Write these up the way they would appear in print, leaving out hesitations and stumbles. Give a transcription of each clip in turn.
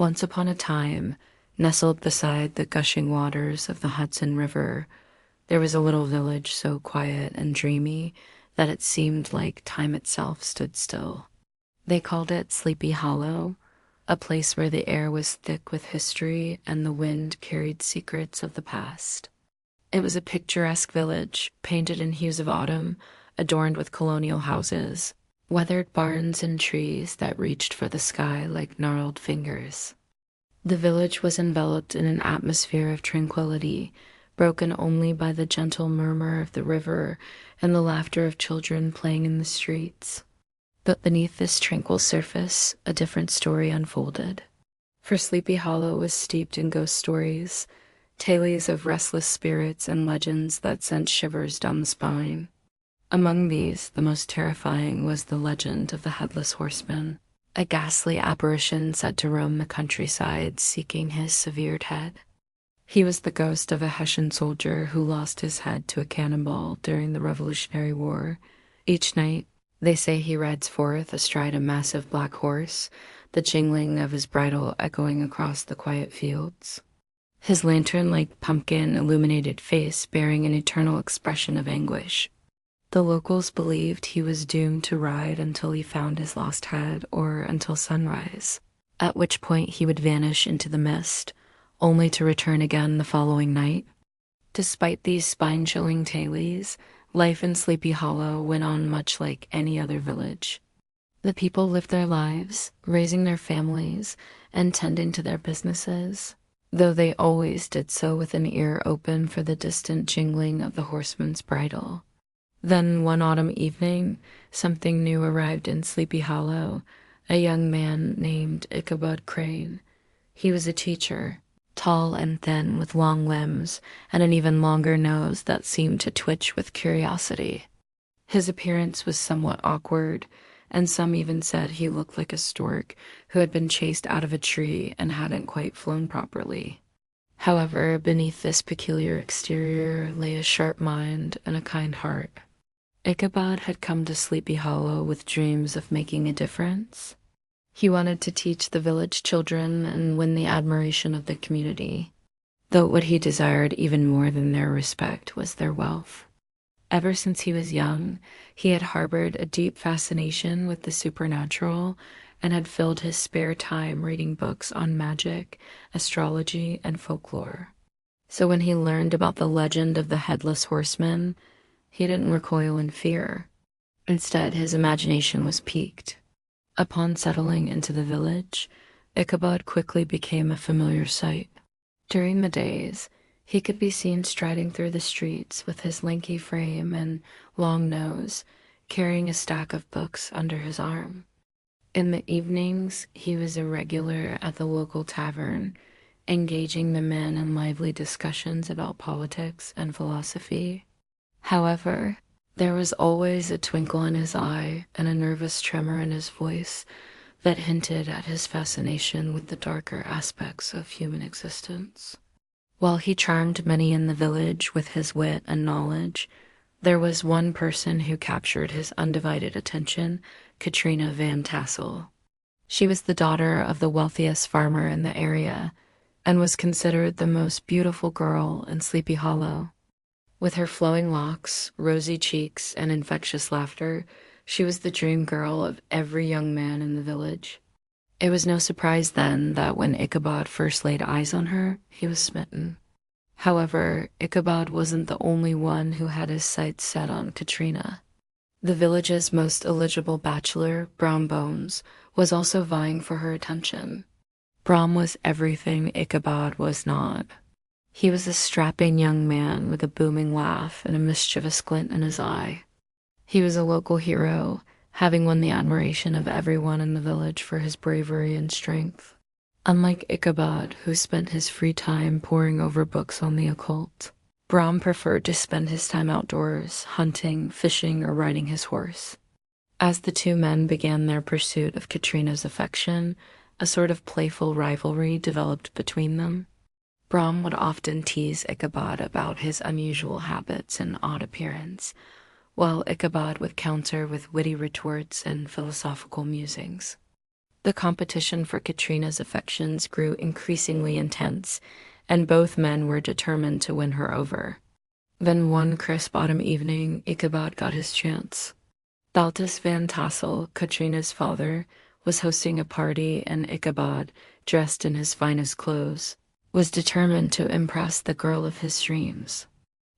Once upon a time, nestled beside the gushing waters of the Hudson River, there was a little village so quiet and dreamy that it seemed like time itself stood still. They called it Sleepy Hollow, a place where the air was thick with history and the wind carried secrets of the past. It was a picturesque village, painted in hues of autumn, adorned with colonial houses, weathered barns and trees that reached for the sky like gnarled fingers. The village was enveloped in an atmosphere of tranquility, broken only by the gentle murmur of the river and the laughter of children playing in the streets. But beneath this tranquil surface, a different story unfolded. For Sleepy Hollow was steeped in ghost stories, tales of restless spirits and legends that sent shivers down the spine. Among these, the most terrifying was the legend of the Headless Horseman, a ghastly apparition said to roam the countryside seeking his severed head. He was the ghost of a Hessian soldier who lost his head to a cannonball during the Revolutionary War. Each night, they say he rides forth astride a massive black horse, the jingling of his bridle echoing across the quiet fields. His lantern-like pumpkin-illuminated face bearing an eternal expression of anguish. The locals believed he was doomed to ride until he found his lost head or until sunrise, at which point he would vanish into the mist, only to return again the following night. Despite these spine-chilling tales, life in Sleepy Hollow went on much like any other village. The people lived their lives, raising their families and tending to their businesses, though they always did so with an ear open for the distant jingling of the horseman's bridle. Then one autumn evening, something new arrived in Sleepy Hollow, a young man named Ichabod Crane. He was a teacher, tall and thin with long limbs and an even longer nose that seemed to twitch with curiosity. His appearance was somewhat awkward, and some even said he looked like a stork who had been chased out of a tree and hadn't quite flown properly. However, beneath this peculiar exterior lay a sharp mind and a kind heart. Ichabod had come to Sleepy Hollow with dreams of making a difference. He wanted to teach the village children and win the admiration of the community, though what he desired even more than their respect was their wealth. Ever since he was young, he had harbored a deep fascination with the supernatural and had filled his spare time reading books on magic, astrology, and folklore. So when he learned about the legend of the Headless Horseman, he didn't recoil in fear. Instead, his imagination was piqued. Upon settling into the village, Ichabod quickly became a familiar sight. During the days, he could be seen striding through the streets with his lanky frame and long nose, carrying a stack of books under his arm. In the evenings, he was a regular at the local tavern, engaging the men in lively discussions about politics and philosophy. However, there was always a twinkle in his eye and a nervous tremor in his voice that hinted at his fascination with the darker aspects of human existence. While he charmed many in the village with his wit and knowledge, there was one person who captured his undivided attention, Katrina Van Tassel. She was the daughter of the wealthiest farmer in the area and was considered the most beautiful girl in Sleepy Hollow. With her flowing locks, rosy cheeks, and infectious laughter, she was the dream girl of every young man in the village. It was no surprise then that when Ichabod first laid eyes on her, he was smitten. However, Ichabod wasn't the only one who had his sights set on Katrina. The village's most eligible bachelor, Brom Bones, was also vying for her attention. Brom was everything Ichabod was not. He was a strapping young man with a booming laugh and a mischievous glint in his eye. He was a local hero, having won the admiration of everyone in the village for his bravery and strength. Unlike Ichabod, who spent his free time poring over books on the occult, Brom preferred to spend his time outdoors, hunting, fishing, or riding his horse. As the two men began their pursuit of Katrina's affection, a sort of playful rivalry developed between them. Brom would often tease Ichabod about his unusual habits and odd appearance, while Ichabod would counter with witty retorts and philosophical musings. The competition for Katrina's affections grew increasingly intense, and both men were determined to win her over. Then one crisp autumn evening, Ichabod got his chance. Baltus Van Tassel, Katrina's father, was hosting a party, and Ichabod, dressed in his finest clothes, was determined to impress the girl of his dreams.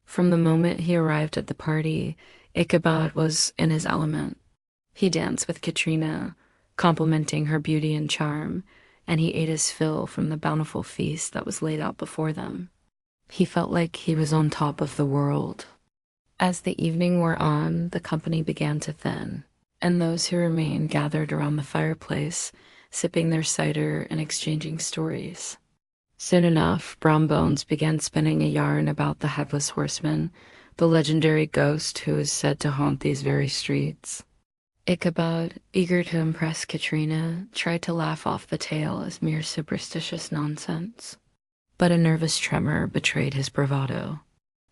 From the moment he arrived at the party, Ichabod was in his element. He danced with Katrina, complimenting her beauty and charm, and he ate his fill from the bountiful feast that was laid out before them. He felt like he was on top of the world. As the evening wore on, the company began to thin, and those who remained gathered around the fireplace, sipping their cider and exchanging stories. Soon enough, Brom Bones began spinning a yarn about the Headless Horseman, the legendary ghost who is said to haunt these very streets. Ichabod, eager to impress Katrina, tried to laugh off the tale as mere superstitious nonsense. But a nervous tremor betrayed his bravado.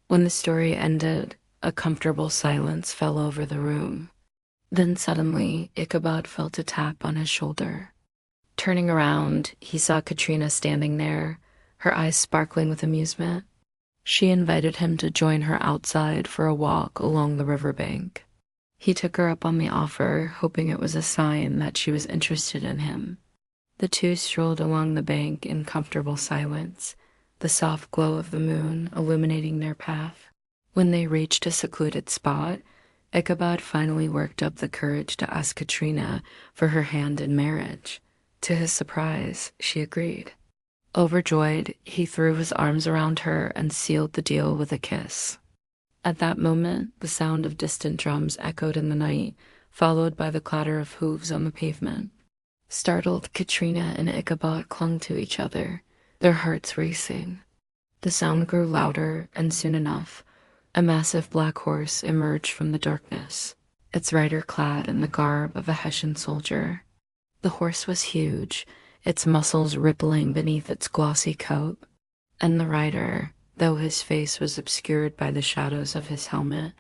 When the story ended, a comfortable silence fell over the room. Then suddenly, Ichabod felt a tap on his shoulder. Turning around, he saw Katrina standing there, her eyes sparkling with amusement. She invited him to join her outside for a walk along the riverbank. He took her up on the offer, hoping it was a sign that she was interested in him. The two strolled along the bank in comfortable silence, the soft glow of the moon illuminating their path. When they reached a secluded spot, Ichabod finally worked up the courage to ask Katrina for her hand in marriage. To his surprise, she agreed. Overjoyed, he threw his arms around her and sealed the deal with a kiss. At that moment, the sound of distant drums echoed in the night, followed by the clatter of hooves on the pavement. Startled, Katrina and Ichabod clung to each other, their hearts racing. The sound grew louder, and soon enough, a massive black horse emerged from the darkness, its rider clad in the garb of a Hessian soldier. The horse was huge, its muscles rippling beneath its glossy coat, and the rider, though his face was obscured by the shadows of his helmet,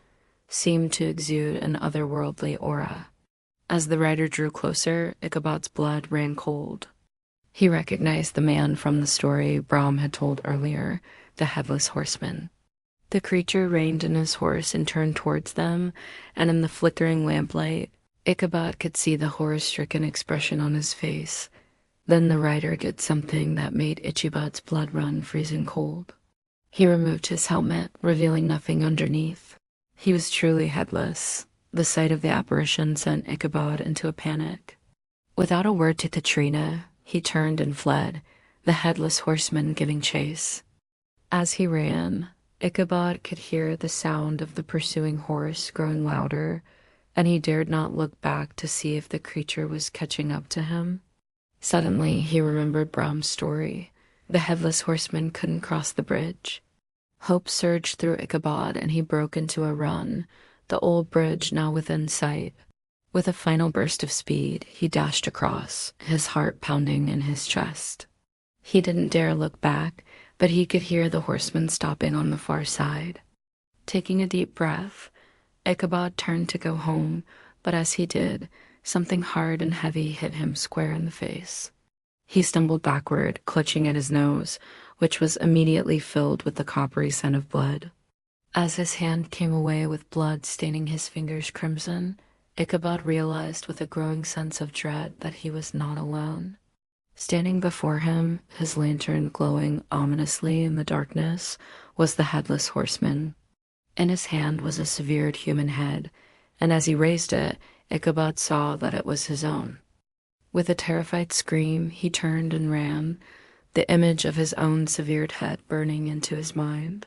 seemed to exude an otherworldly aura. As the rider drew closer, Ichabod's blood ran cold. He recognized the man from the story Brom had told earlier, the Headless Horseman. The creature reined in his horse and turned towards them, and in the flickering lamplight, Ichabod could see the horror-stricken expression on his face. Then the rider did something that made Ichabod's blood run freezing cold. He removed his helmet, revealing nothing underneath. He was truly headless. The sight of the apparition sent Ichabod into a panic. Without a word to Katrina, he turned and fled, the Headless Horseman giving chase. As he ran, Ichabod could hear the sound of the pursuing horse growing louder, and he dared not look back to see if the creature was catching up to him. Suddenly, he remembered Brom's story. The Headless Horseman couldn't cross the bridge. Hope surged through Ichabod, and he broke into a run, the old bridge now within sight. With a final burst of speed, he dashed across, his heart pounding in his chest. He didn't dare look back, but he could hear the horseman stopping on the far side. Taking a deep breath, Ichabod turned to go home, but as he did, something hard and heavy hit him square in the face. He stumbled backward, clutching at his nose, which was immediately filled with the coppery scent of blood. As his hand came away with blood staining his fingers crimson, Ichabod realized with a growing sense of dread that he was not alone. Standing before him, his lantern glowing ominously in the darkness, was the Headless Horseman. In his hand was a severed human head, and as he raised it, Ichabod saw that it was his own. With a terrified scream, he turned and ran, the image of his own severed head burning into his mind.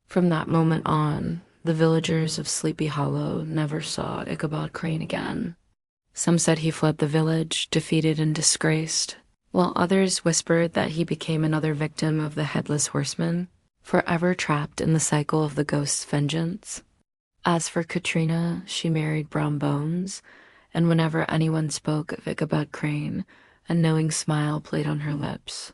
From that moment on, the villagers of Sleepy Hollow never saw Ichabod Crane again. Some said he fled the village, defeated and disgraced, while others whispered that he became another victim of the Headless Horseman, forever trapped in the cycle of the ghost's vengeance. As for Katrina, she married Brom Bones, and whenever anyone spoke of Ichabod Crane, a knowing smile played on her lips.